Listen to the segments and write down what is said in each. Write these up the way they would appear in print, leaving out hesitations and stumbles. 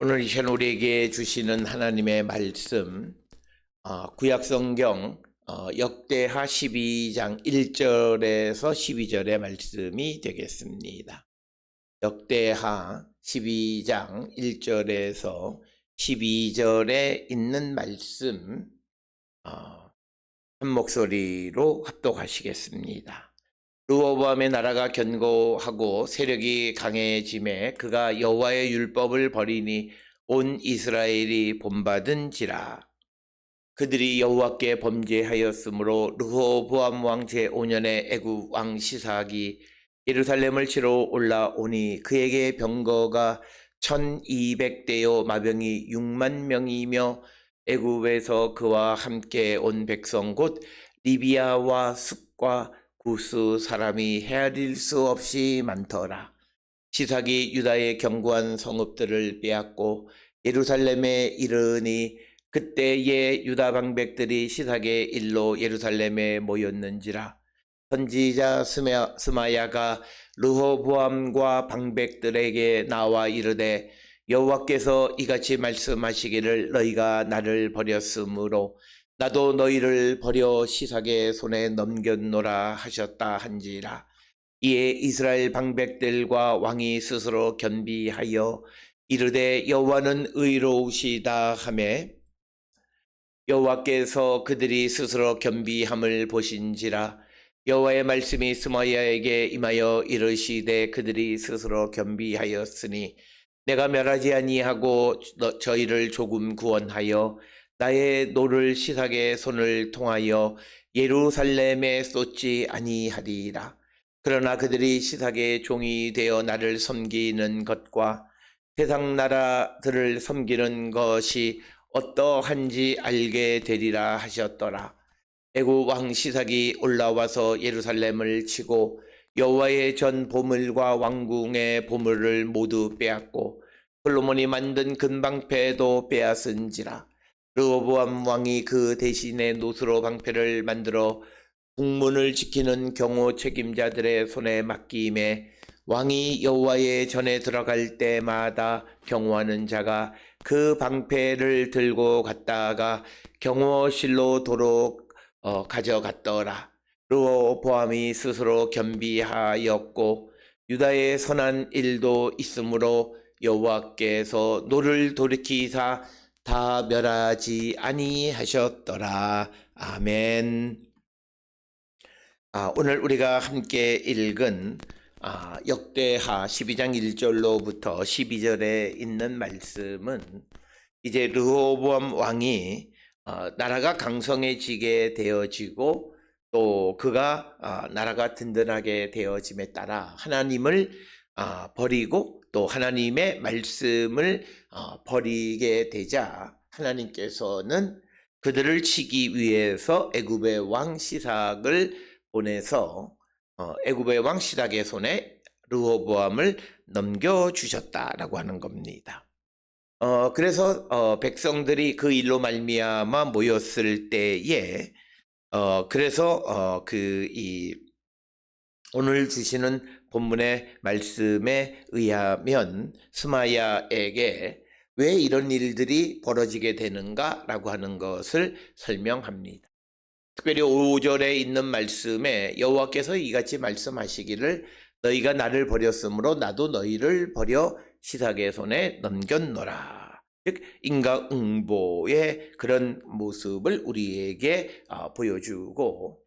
오늘 이 시간 우리에게 주시는 하나님의 말씀, 구약성경 역대하 12장 1절에서 12절의 말씀이 되겠습니다. 역대하 12장 1절에서 12절에 있는 말씀 한 목소리로 합독하시겠습니다. 르호보암의 나라가 견고하고 세력이 강해짐에 그가 여호와의 율법을 버리니 온 이스라엘이 본받은지라. 그들이 여호와께 범죄하였으므로 르호보암 왕 제5년에 애굽 왕 시삭이 예루살렘을 치러 올라오니 그에게 병거가 1200대요 마병이 6만 명이며 애굽에서 그와 함께 온 백성 곧 리비아와 숫과 구스 사람이 헤아릴 수 없이 많더라. 시삭이 유다의 견고한 성읍들을 빼앗고 예루살렘에 이르니 그때에 유다 방백들이 시삭의 일로 예루살렘에 모였는지라. 선지자 스마야가 르호보암과 방백들에게 나와 이르되 여호와께서 이같이 말씀하시기를 너희가 나를 버렸으므로 나도 너희를 버려 시삭의 손에 넘겼노라 하셨다 한지라. 이에 이스라엘 방백들과 왕이 스스로 겸비하여 이르되 여호와는 의로우시다 하매 여호와께서 그들이 스스로 겸비함을 보신지라. 여호와의 말씀이 스마야에게 임하여 이르시되 그들이 스스로 겸비하였으니 내가 멸하지 아니하고 저희를 조금 구원하여 나의 노를 시삭의 손을 통하여 예루살렘에 쏟지 아니하리라. 그러나 그들이 시삭의 종이 되어 나를 섬기는 것과 세상 나라들을 섬기는 것이 어떠한지 알게 되리라 하셨더라. 애굽 왕 시삭이 올라와서 예루살렘을 치고 여호와의 전 보물과 왕궁의 보물을 모두 빼앗고 솔로몬이 만든 금방패도 빼앗은지라. 르호보암 왕이 그 대신에 노스로 방패를 만들어 국문을 지키는 경호 책임자들의 손에 맡김에 왕이 여호와의 전에 들어갈 때마다 경호하는 자가 그 방패를 들고 갔다가 경호실로 도로 가져갔더라. 르호보암이 스스로 겸비하였고 유다의 선한 일도 있으므로 여호와께서 노를 돌이키사 다 멸하지 아니하셨더라. 아멘. 오늘 우리가 함께 읽은 역대하 12장 1절로부터 12절에 있는 말씀은 이제 르호보암 왕이 나라가 강성해지게 되어지고 또 그가 나라가 든든하게 되어짐에 따라 하나님을 버리고 또 하나님의 말씀을 버리게 되자 하나님께서는 그들을 치기 위해서 애굽의 왕 시삭을 보내서 애굽의 왕 시삭의 손에 르호보암을 넘겨주셨다라고 하는 겁니다. 그래서 백성들이 그 일로 말미암아 모였을 때에 그래서 오늘 주시는 본문의 말씀에 의하면 스마야에게 왜 이런 일들이 벌어지게 되는가라고 하는 것을 설명합니다. 특별히 5절에 있는 말씀에 여호와께서 이같이 말씀하시기를 너희가 나를 버렸으므로 나도 너희를 버려 시삭의 손에 넘겼노라. 즉 인과응보의 그런 모습을 우리에게 보여주고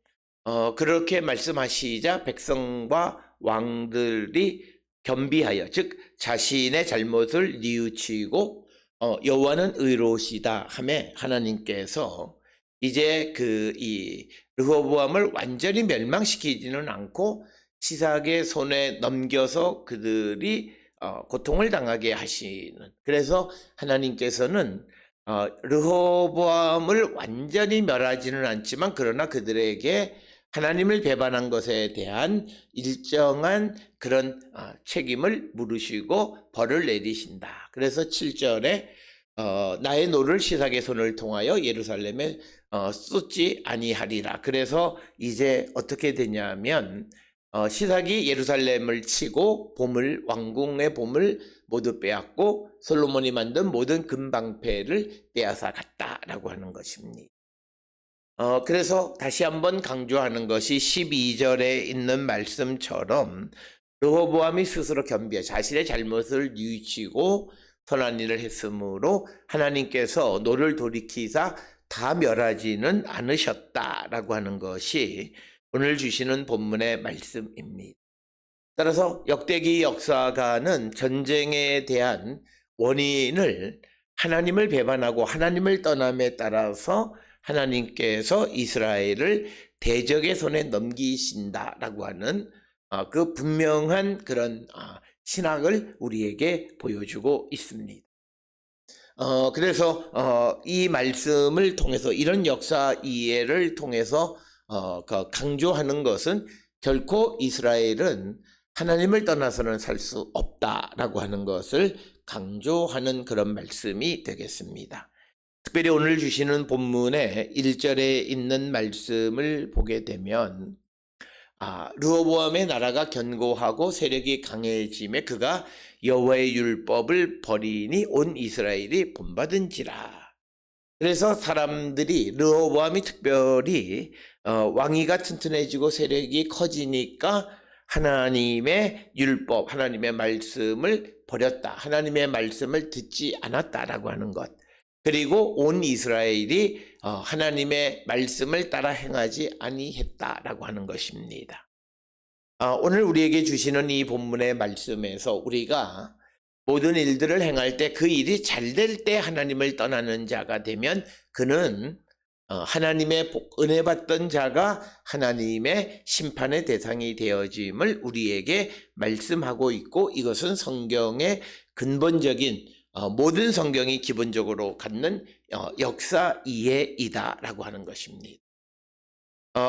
그렇게 말씀하시자 백성과 왕들이 겸비하여 즉 자신의 잘못을 뉘우치고 여호와는 의로우시다 하매 하나님께서 이제 이 르호보암을 완전히 멸망시키지는 않고 시삭의 손에 넘겨서 그들이 고통을 당하게 하시는, 그래서 하나님께서는 르호보암을 완전히 멸하지는 않지만 그러나 그들에게 하나님을 배반한 것에 대한 일정한 그런 책임을 물으시고 벌을 내리신다. 그래서 7절에 나의 노를 시삭의 손을 통하여 예루살렘에 쏟지 아니하리라. 그래서 이제 어떻게 되냐면 시삭이 예루살렘을 치고 왕궁의 보물 모두 빼앗고 솔로몬이 만든 모든 금방패를 빼앗아 갔다라고 하는 것입니다. 그래서 다시 한번 강조하는 것이 12절에 있는 말씀처럼 르호보암이 스스로 자신의 잘못을 뉘우치고 선한 일을 했으므로 하나님께서 너를 돌이키사 다 멸하지는 않으셨다라고 하는 것이 오늘 주시는 본문의 말씀입니다. 따라서 역대기 역사가는 전쟁에 대한 원인을 하나님을 배반하고 하나님을 떠남에 따라서 하나님께서 이스라엘을 대적의 손에 넘기신다라고 하는 그 분명한 그런 신학을 우리에게 보여주고 있습니다. 그래서 이 말씀을 통해서 이런 역사 이해를 통해서 강조하는 것은 결코 이스라엘은 하나님을 떠나서는 살 수 없다라고 하는 것을 강조하는 그런 말씀이 되겠습니다. 특별히 오늘 주시는 본문의 1절에 있는 말씀을 보게 되면 르호보암의 나라가 견고하고 세력이 강해짐에 그가 여호와의 율법을 버리니 온 이스라엘이 본받은지라. 그래서 사람들이 르호보암이 특별히 왕위가 튼튼해지고 세력이 커지니까 하나님의 율법, 하나님의 말씀을 버렸다. 하나님의 말씀을 듣지 않았다라고 하는 것. 그리고 온 이스라엘이 하나님의 말씀을 따라 행하지 아니했다라고 하는 것입니다. 오늘 우리에게 주시는 이 본문의 말씀에서 우리가 모든 일들을 행할 때 그 일이 잘 될 때 하나님을 떠나는 자가 되면 그는 하나님의 은혜 받던 자가 하나님의 심판의 대상이 되어짐을 우리에게 말씀하고 있고, 이것은 성경의 근본적인 모든 성경이 기본적으로 갖는 역사 이해이다라고 하는 것입니다.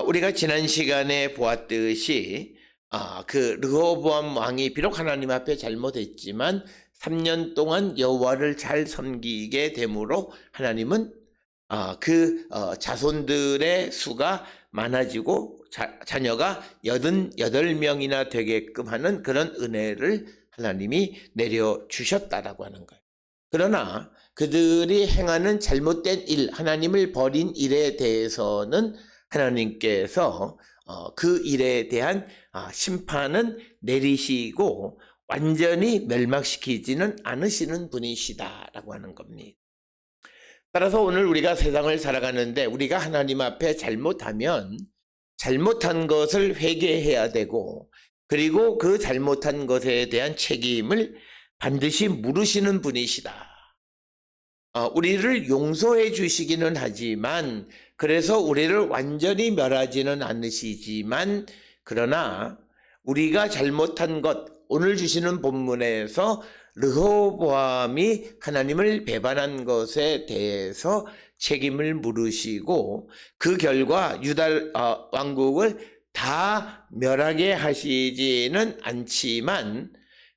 우리가 지난 시간에 보았듯이 그 르호보암 왕이 비록 하나님 앞에 잘못했지만 3년 동안 여호와를 잘 섬기게 되므로 하나님은 그 자손들의 수가 많아지고 자녀가 88명이나 되게끔 하는 그런 은혜를 하나님이 내려주셨다라고 하는 거예요. 그러나 그들이 행하는 잘못된 일, 하나님을 버린 일에 대해서는 하나님께서 그 일에 대한 심판은 내리시고 완전히 멸망시키지는 않으시는 분이시다라고 하는 겁니다. 따라서 오늘 우리가 세상을 살아가는데 우리가 하나님 앞에 잘못하면 잘못한 것을 회개해야 되고, 그리고 그 잘못한 것에 대한 책임을 반드시 물으시는 분이시다. 우리를 용서해 주시기는 하지만, 그래서 우리를 완전히 멸하지는 않으시지만, 그러나 우리가 잘못한 것, 오늘 주시는 본문에서 르호보암이 하나님을 배반한 것에 대해서 책임을 물으시고 그 결과 유다 왕국을 다 멸하게 하시지는 않지만,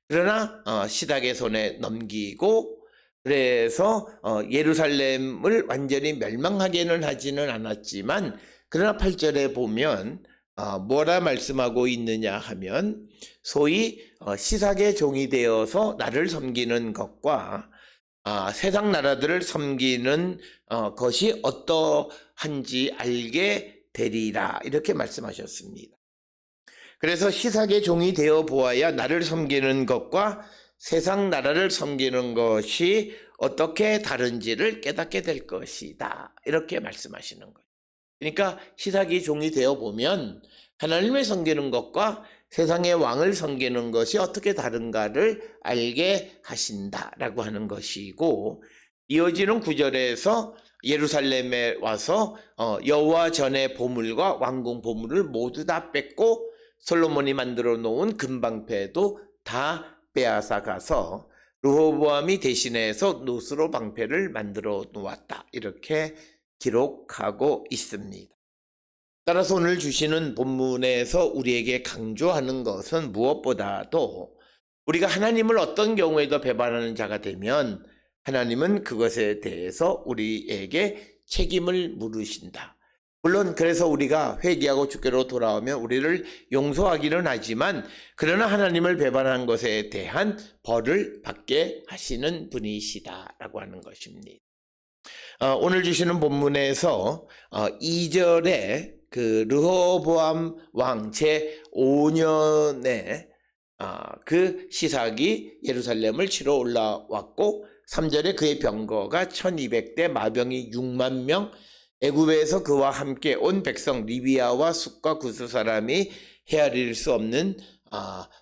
그러나 시닥의 손에 넘기고, 그래서 예루살렘을 완전히 멸망하게는 하지는 않았지만, 그러나 8절에 보면 뭐라 말씀하고 있느냐 하면, 소위 시삭의 종이 되어서 나를 섬기는 것과 세상 나라들을 섬기는 것이 어떠한지 알게 되리라, 이렇게 말씀하셨습니다. 그래서 시삭의 종이 되어 보아야 나를 섬기는 것과 세상 나라를 섬기는 것이 어떻게 다른지를 깨닫게 될 것이다, 이렇게 말씀하시는 거예요. 그러니까 시삭이 종이 되어 보면 하나님을 섬기는 것과 세상의 왕을 섬기는 것이 어떻게 다른가를 알게 하신다라고 하는 것이고, 이어지는 9절에서 예루살렘에 와서 여호와 전의 보물과 왕궁 보물을 모두 다 뺏고 솔로몬이 만들어 놓은 금방패도 다 빼앗아 가서 르호보암이 대신해서 노스로 방패를 만들어 놓았다, 이렇게 기록하고 있습니다. 따라서 오늘 주시는 본문에서 우리에게 강조하는 것은 무엇보다도 우리가 하나님을 어떤 경우에도 배반하는 자가 되면 하나님은 그것에 대해서 우리에게 책임을 물으신다. 물론 그래서 우리가 회개하고 주께로 돌아오면 우리를 용서하기는 하지만 그러나 하나님을 배반한 것에 대한 벌을 받게 하시는 분이시다라고 하는 것입니다. 오늘 주시는 본문에서 2절에 그 르호보암 왕 제5년에 그 시삭이 예루살렘을 치러 올라왔고 3절에 그의 병거가 1200대 마병이 6만 명 애굽에서 그와 함께 온 백성 리비아와 숫과 구스 사람이 헤아릴 수 없는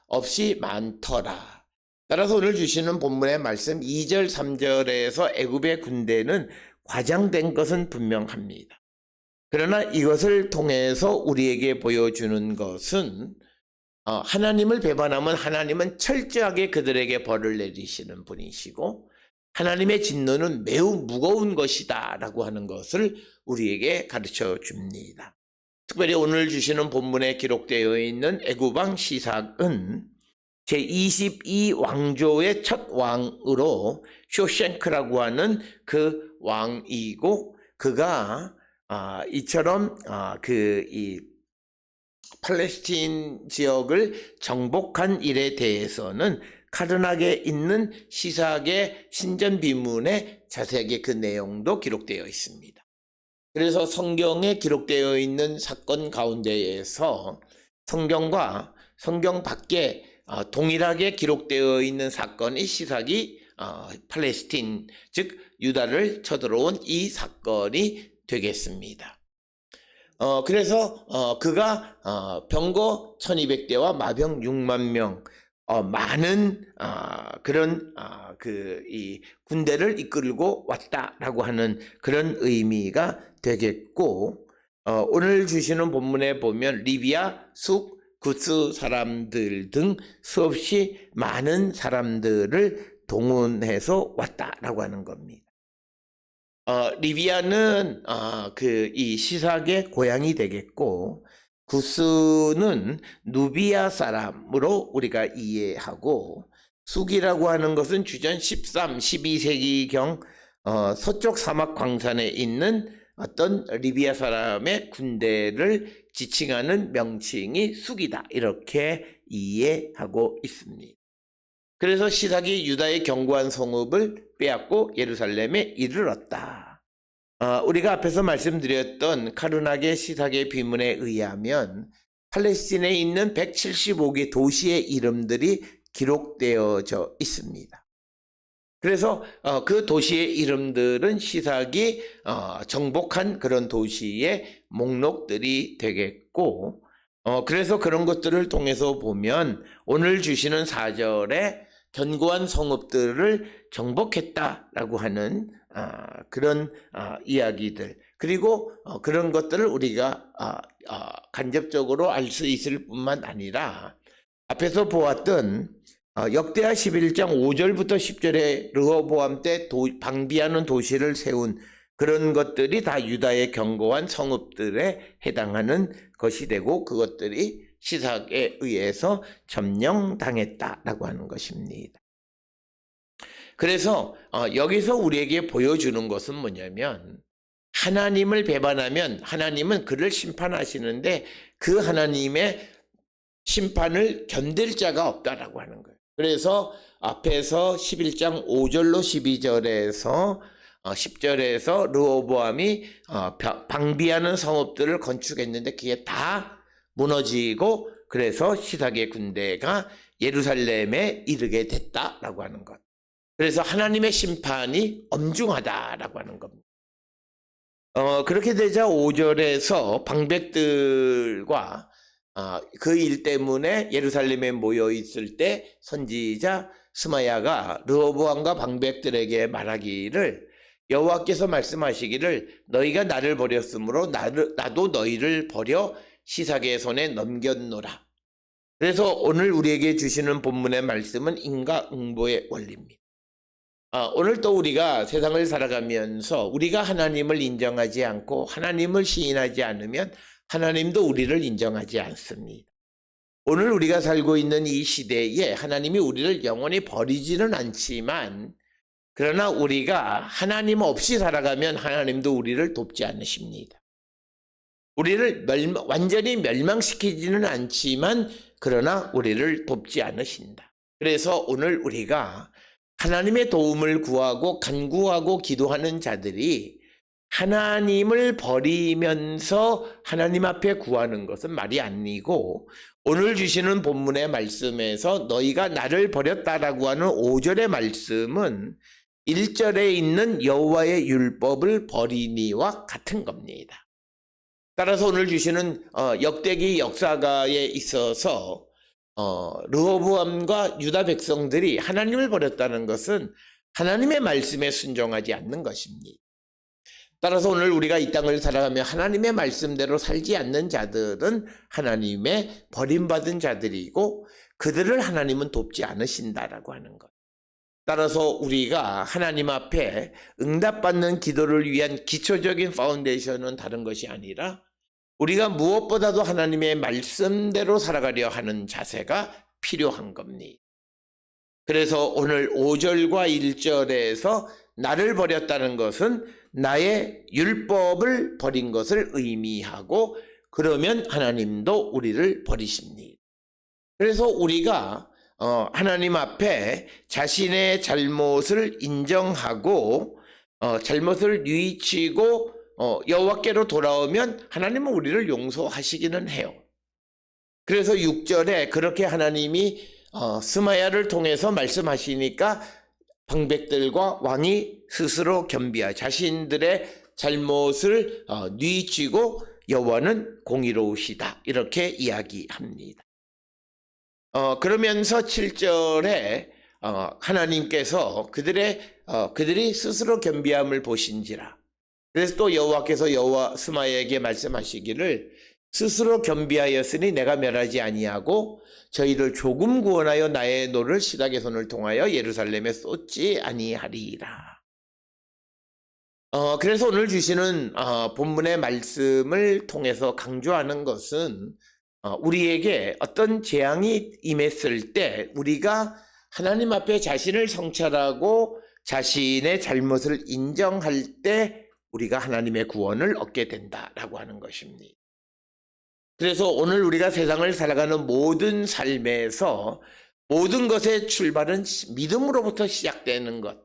없이 많더라. 따라서 오늘 주시는 본문의 말씀 2절 3절에서 애굽의 군대는 과장된 것은 분명합니다. 그러나 이것을 통해서 우리에게 보여주는 것은 하나님을 배반하면 하나님은 철저하게 그들에게 벌을 내리시는 분이시고 하나님의 진노는 매우 무거운 것이다 라고 하는 것을 우리에게 가르쳐 줍니다. 특별히 오늘 주시는 본문에 기록되어 있는 애굽왕 시삭은 제22왕조의 첫 왕으로 쇼생크라고 하는 그 왕이고 그가 이처럼 이 팔레스틴 지역을 정복한 일에 대해서는 카르나게 있는 시삭의 신전 비문에 자세하게 그 내용도 기록되어 있습니다. 그래서 성경에 기록되어 있는 사건 가운데에서 성경과 성경 밖에 동일하게 기록되어 있는 사건이 시삭이 팔레스틴 즉 유다를 쳐들어온 이 사건이 되겠습니다. 그래서 그가 병거 1200대와 마병 6만 명 많은 그런 이 군대를 이끌고 왔다라고 하는 그런 의미가 되겠고 오늘 주시는 본문에 보면 리비아, 숫, 구스 사람들 등 수없이 많은 사람들을 동원해서 왔다라고 하는 겁니다. 리비아는 이 시삭의 고향이 되겠고 구스는 누비아 사람으로 우리가 이해하고 숫이라고 하는 것은 주전 13, 12세기경 서쪽 사막 광산에 있는 어떤 리비아 사람의 군대를 지칭하는 명칭이 숫이다 이렇게 이해하고 있습니다. 그래서 시삭이 유다의 견고한 성읍을 빼앗고 예루살렘에 이르렀다. 우리가 앞에서 말씀드렸던 카르나게 시삭의 비문에 의하면 팔레스틴에 있는 175개 도시의 이름들이 기록되어져 있습니다. 그래서 그 도시의 이름들은 시삭이 정복한 그런 도시의 목록들이 되겠고 그래서 그런 것들을 통해서 보면 오늘 주시는 4절에 견고한 성읍들을 정복했다라고 하는 그런 이야기들 그리고 그런 것들을 우리가 간접적으로 알 수 있을 뿐만 아니라 앞에서 보았던 역대하 11장 5절부터 10절에 르호보암 때 방비하는 도시를 세운 그런 것들이 다 유다의 견고한 성읍들에 해당하는 것이 되고 그것들이 시삭에 의해서 점령당했다라고 하는 것입니다. 그래서 여기서 우리에게 보여주는 것은 뭐냐면 하나님을 배반하면 하나님은 그를 심판하시는데 그 하나님의 심판을 견딜 자가 없다라고 하는 거예요. 그래서 앞에서 11장 5절로 12절에서 10절에서 르호보암이 방비하는 성읍들을 건축했는데 그게 다 무너지고 그래서 시삭의 군대가 예루살렘에 이르게 됐다라고 하는 것. 그래서 하나님의 심판이 엄중하다라고 하는 겁니다. 그렇게 되자 5절에서 방백들과 그 일 때문에 예루살렘에 모여 있을 때 선지자 스마야가 르호보암과 방백들에게 말하기를 여호와께서 말씀하시기를 너희가 나를 버렸으므로 나도 너희를 버려 시삭의 손에 넘겼노라. 그래서 오늘 우리에게 주시는 본문의 말씀은 인과응보의 원리입니다. 오늘 또 우리가 세상을 살아가면서 우리가 하나님을 인정하지 않고 하나님을 시인하지 않으면 하나님도 우리를 인정하지 않습니다. 오늘 우리가 살고 있는 이 시대에 하나님이 우리를 영원히 버리지는 않지만 그러나 우리가 하나님 없이 살아가면 하나님도 우리를 돕지 않으십니다. 우리를 완전히 멸망시키지는 않지만 그러나 우리를 돕지 않으신다. 그래서 오늘 우리가 하나님의 도움을 구하고 간구하고 기도하는 자들이 하나님을 버리면서 하나님 앞에 구하는 것은 말이 아니고, 오늘 주시는 본문의 말씀에서 너희가 나를 버렸다라고 하는 5절의 말씀은 1절에 있는 여호와의 율법을 버리니와 같은 겁니다. 따라서 오늘 주시는 역대기 역사가에 있어서 르호보암과 유다 백성들이 하나님을 버렸다는 것은 하나님의 말씀에 순종하지 않는 것입니다. 따라서 오늘 우리가 이 땅을 살아가며 하나님의 말씀대로 살지 않는 자들은 하나님의 버림받은 자들이고 그들을 하나님은 돕지 않으신다라고 하는 것. 따라서 우리가 하나님 앞에 응답받는 기도를 위한 기초적인 파운데이션은 다른 것이 아니라 우리가 무엇보다도 하나님의 말씀대로 살아가려 하는 자세가 필요한 겁니다. 그래서 오늘 5절과 1절에서 나를 버렸다는 것은 나의 율법을 버린 것을 의미하고, 그러면 하나님도 우리를 버리십니다. 그래서 우리가 하나님 앞에 자신의 잘못을 인정하고 잘못을 뉘우치고 여호와께로 돌아오면 하나님은 우리를 용서하시기는 해요. 그래서 6절에 그렇게 하나님이 스마야를 통해서 말씀하시니까 방백들과 왕이 스스로 겸비하여 자신들의 잘못을 뉘우치고 여호와는 공의로우시다, 이렇게 이야기합니다. 그러면서 7절에 하나님께서 그들이 스스로 겸비함을 보신지라. 그래서 또 여호와께서 여호와 스마야에게 말씀하시기를 스스로 겸비하였으니 내가 멸하지 아니하고 저희를 조금 구원하여 나의 노를 시닥의 손을 통하여 예루살렘에 쏟지 아니하리라. 그래서 오늘 주시는 본문의 말씀을 통해서 강조하는 것은 우리에게 어떤 재앙이 임했을 때 우리가 하나님 앞에 자신을 성찰하고 자신의 잘못을 인정할 때 우리가 하나님의 구원을 얻게 된다라고 하는 것입니다. 그래서 오늘 우리가 세상을 살아가는 모든 삶에서 모든 것의 출발은 믿음으로부터 시작되는 것,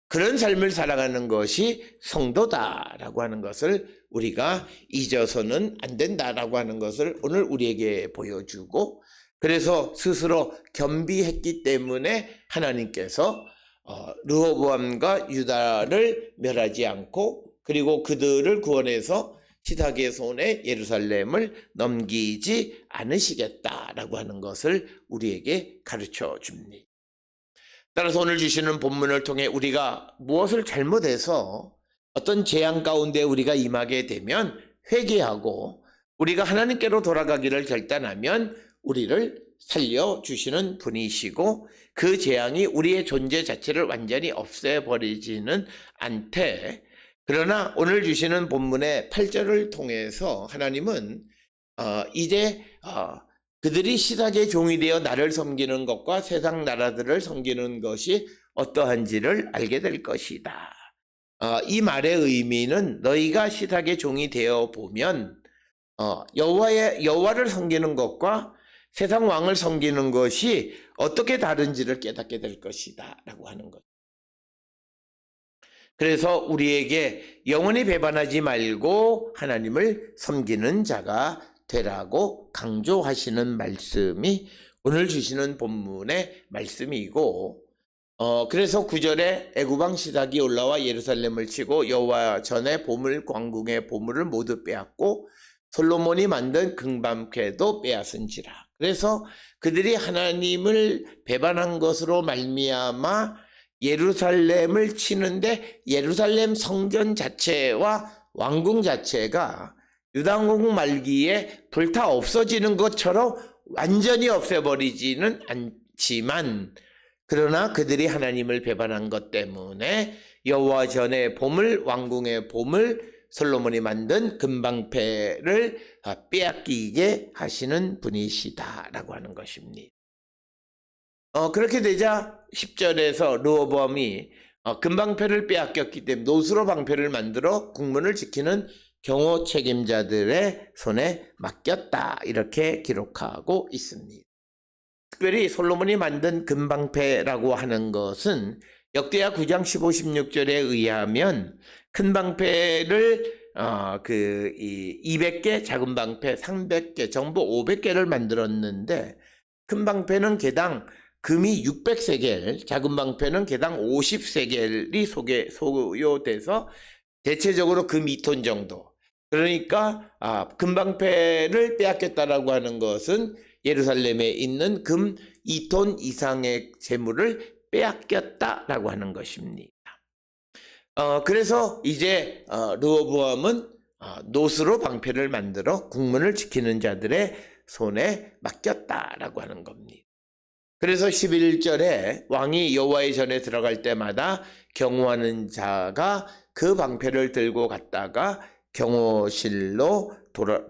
그런 삶을 살아가는 것이 성도다라고 하는 것을 우리가 잊어서는 안 된다라고 하는 것을 오늘 우리에게 보여주고, 그래서 스스로 겸비했기 때문에 하나님께서 르호보암과 유다를 멸하지 않고 그리고 그들을 구원해서 시닥의 손에 예루살렘을 넘기지 않으시겠다라고 하는 것을 우리에게 가르쳐 줍니다. 따라서 오늘 주시는 본문을 통해 우리가 무엇을 잘못해서 어떤 재앙 가운데 우리가 임하게 되면 회개하고 우리가 하나님께로 돌아가기를 결단하면 우리를 살려주시는 분이시고, 그 재앙이 우리의 존재 자체를 완전히 없애버리지는 않되, 그러나 오늘 주시는 본문의 8절을 통해서 하나님은 이제 그들이 시닥의 종이 되어 나를 섬기는 것과 세상 나라들을 섬기는 것이 어떠한지를 알게 될 것이다. 이 말의 의미는 너희가 시닥의 종이 되어 보면 여호와를 섬기는 것과 세상 왕을 섬기는 것이 어떻게 다른지를 깨닫게 될 것이다 라고 하는 것. 그래서 우리에게 영원히 배반하지 말고 하나님을 섬기는 자가 되라고 강조하시는 말씀이 오늘 주시는 본문의 말씀이고, 그래서 9절에 애굽왕 시닥이 올라와 예루살렘을 치고 여호와 전에 보물 광궁의 보물을 모두 빼앗고 솔로몬이 만든 금방패도 빼앗은지라. 그래서 그들이 하나님을 배반한 것으로 말미암아 예루살렘을 치는데 예루살렘 성전 자체와 왕궁 자체가 유다왕국 말기에 불타 없어지는 것처럼 완전히 없애버리지는 않지만, 그러나 그들이 하나님을 배반한 것 때문에 여호와 전의 보물, 왕궁의 보물, 솔로몬이 만든 금방패를 빼앗기게 하시는 분이시다라고 하는 것입니다. 그렇게 되자 10절에서 르호보암이 금방패를 빼앗겼기 때문에 노수로 방패를 만들어 국문을 지키는 경호 책임자들의 손에 맡겼다. 이렇게 기록하고 있습니다. 특별히 솔로몬이 만든 금방패라고 하는 것은 역대하 9장 15, 16절에 의하면 큰 방패를 200개, 작은 방패 300개, 전부 500개를 만들었는데 큰 방패는 개당 금이 600세겔, 작은 방패는 개당 50세겔이 소요돼서 대체적으로 금 2톤 정도. 그러니까 금 방패를 빼앗겼다라고 하는 것은 예루살렘에 있는 금 2톤 이상의 재물을 빼앗겼다라고 하는 것입니다. 그래서 이제 르호보암은 노스로 방패를 만들어 국문을 지키는 자들의 손에 맡겼다라고 하는 겁니다. 그래서 11절에 왕이 여호와의 전에 들어갈 때마다 경호하는 자가 그 방패를 들고 갔다가 경호실로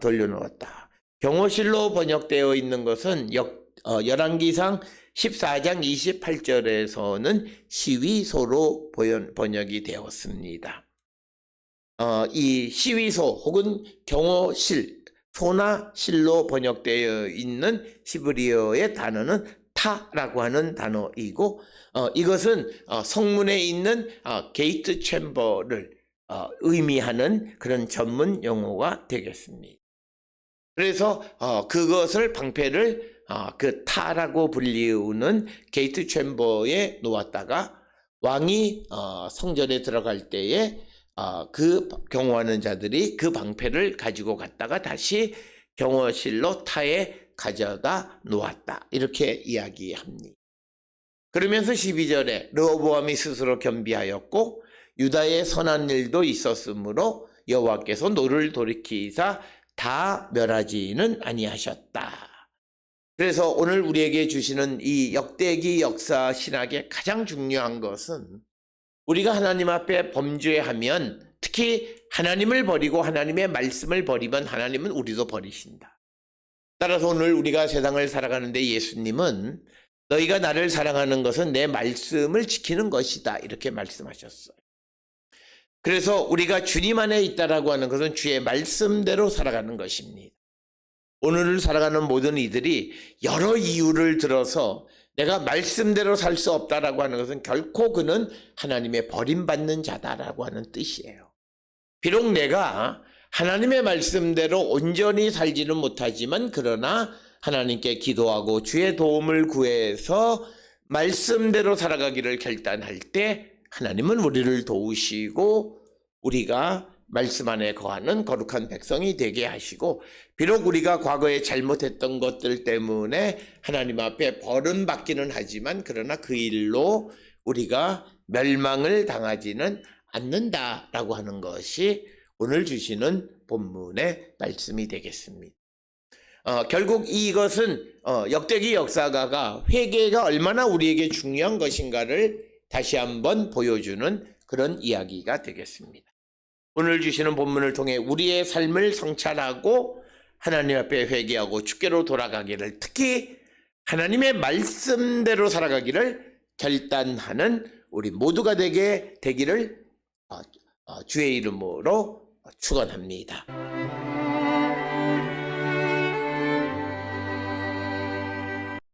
돌려놓았다. 경호실로 번역되어 있는 것은 열왕기상 14장 28절에서는 시위소로 번역이 되었습니다. 이 시위소 혹은 경호실, 소나 실로 번역되어 있는 히브리어의 단어는 타라고 하는 단어이고 이것은 성문에 있는 게이트 챔버를 의미하는 그런 전문 용어가 되겠습니다. 그래서 그것을 방패를 그 타라고 불리우는 게이트 챔버에 놓았다가 왕이 성전에 들어갈 때에 그 경호하는 자들이 그 방패를 가지고 갔다가 다시 경호실로 타에 가져다 놓았다. 이렇게 이야기합니다. 그러면서 12절에 르호보암이 스스로 겸비하였고 유다의 선한 일도 있었으므로 여호와께서 노를 돌이키사 다 멸하지는 아니하셨다. 그래서 오늘 우리에게 주시는 이 역대기 역사 신학의 가장 중요한 것은 우리가 하나님 앞에 범죄하면 특히 하나님을 버리고 하나님의 말씀을 버리면 하나님은 우리도 버리신다. 따라서 오늘 우리가 세상을 살아가는데 예수님은 너희가 나를 사랑하는 것은 내 말씀을 지키는 것이다. 이렇게 말씀하셨어요. 그래서 우리가 주님 안에 있다라고 하는 것은 주의 말씀대로 살아가는 것입니다. 오늘을 살아가는 모든 이들이 여러 이유를 들어서 내가 말씀대로 살 수 없다라고 하는 것은 결코 그는 하나님의 버림받는 자다라고 하는 뜻이에요. 비록 내가 하나님의 말씀대로 온전히 살지는 못하지만 그러나 하나님께 기도하고 주의 도움을 구해서 말씀대로 살아가기를 결단할 때 하나님은 우리를 도우시고 우리가 말씀 안에 거하는 거룩한 백성이 되게 하시고 비록 우리가 과거에 잘못했던 것들 때문에 하나님 앞에 벌은받기는 하지만 그러나 그 일로 우리가 멸망을 당하지는 않는다라고 하는 것이 오늘 주시는 본문의 말씀이 되겠습니다. 결국 이것은 역대기 역사가가 회개가 얼마나 우리에게 중요한 것인가를 다시 한번 보여주는 그런 이야기가 되겠습니다. 오늘 주시는 본문을 통해 우리의 삶을 성찰하고 하나님 앞에 회개하고 주께로 돌아가기를 특히 하나님의 말씀대로 살아가기를 결단하는 우리 모두가 되기를 주의 이름으로 축원합니다.